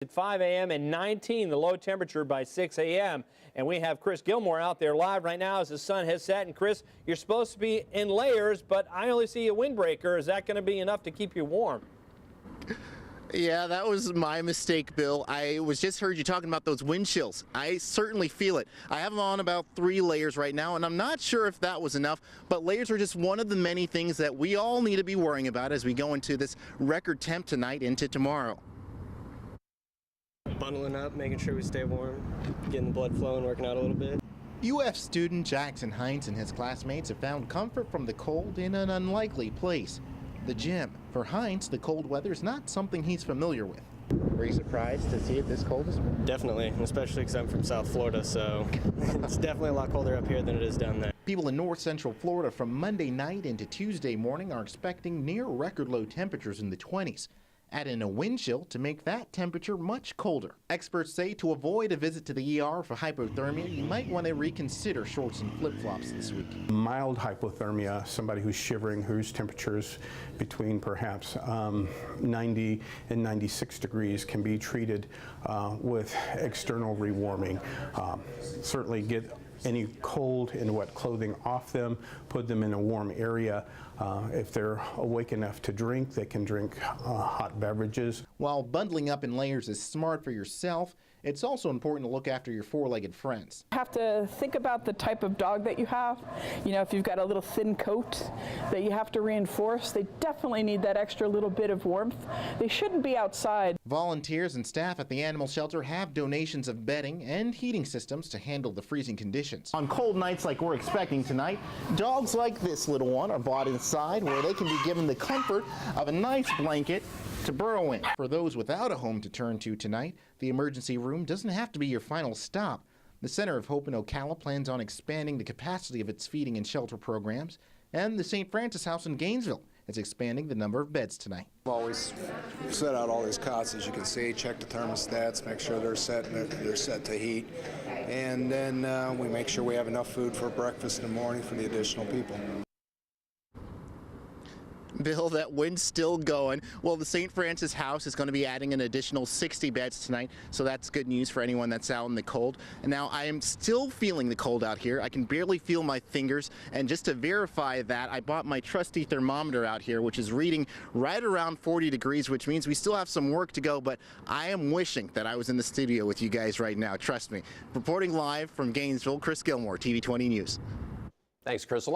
At 5 a.m. and 19, the low temperature by 6 a.m. And we have Chris Gilmore out there live right now as the sun has set. And Chris, you're supposed to be in layers, but I only see a windbreaker. Is that going to be enough to keep you warm? Yeah, that was my mistake, Bill. I was just heard you talking about those wind chills. I certainly feel it. I have on about 3 layers right now, and I'm not sure if that was enough, but layers are just one of the many things that we all need to be worrying about as we go into this record temp tonight into tomorrow. Bundling up, making sure we stay warm, getting the blood flowing, working out a little bit. UF student Jackson Hines and his classmates have found comfort from the cold in an unlikely place, the gym. For Hines, the cold weather is not something he's familiar with. Were you surprised to see it this cold this morning? Definitely, especially because I'm from South Florida, so it's definitely a lot colder up here than it is down there. People in north central Florida from Monday night into Tuesday morning are expecting near record low temperatures in the 20s. Add in a wind chill to make that temperature much colder. Experts say to avoid a visit to the ER for hypothermia, you might want to reconsider shorts and flip-flops this week. Mild hypothermia, somebody who's shivering, whose temperatures between perhaps 90 and 96 degrees can be treated with external rewarming. Certainly get any cold and wet clothing off them, put them in a warm area. If they're awake enough to drink, they can drink hot beverages. While bundling up in layers is smart for yourself, it's also important to look after your four-legged friends. You have to think about the type of dog that you have. You know, if you've got a little thin coat that you have to reinforce, they definitely need that extra little bit of warmth. They shouldn't be outside. Volunteers and staff at the animal shelter have donations of bedding and heating systems to handle the freezing conditions. On cold nights like we're expecting tonight, dogs like this little one are brought inside where they can be given the comfort of a nice blanket to burrow in. For those without a home to turn to tonight, the emergency room doesn't have to be your final stop. The Center of Hope in Ocala plans on expanding the capacity of its feeding and shelter programs, and the St. Francis House in Gainesville is expanding the number of beds tonight. We've always set out all these cots, as you can see, check the thermostats, make sure they're set to heat, and then we make sure we have enough food for breakfast in the morning for the additional people. Bill, that wind's still going. Well, the St. Francis House is going to be adding an additional 60 beds tonight, so that's good news for anyone that's out in the cold. And now I am still feeling the cold out here. I can barely feel my fingers, and just to verify that, I bought my trusty thermometer out here, which is reading right around 40 degrees, which means we still have some work to go, but I am wishing that I was in the studio with you guys right now. Trust me. Reporting live from Gainesville, Chris Gilmore, TV 20 News. Thanks, Chris.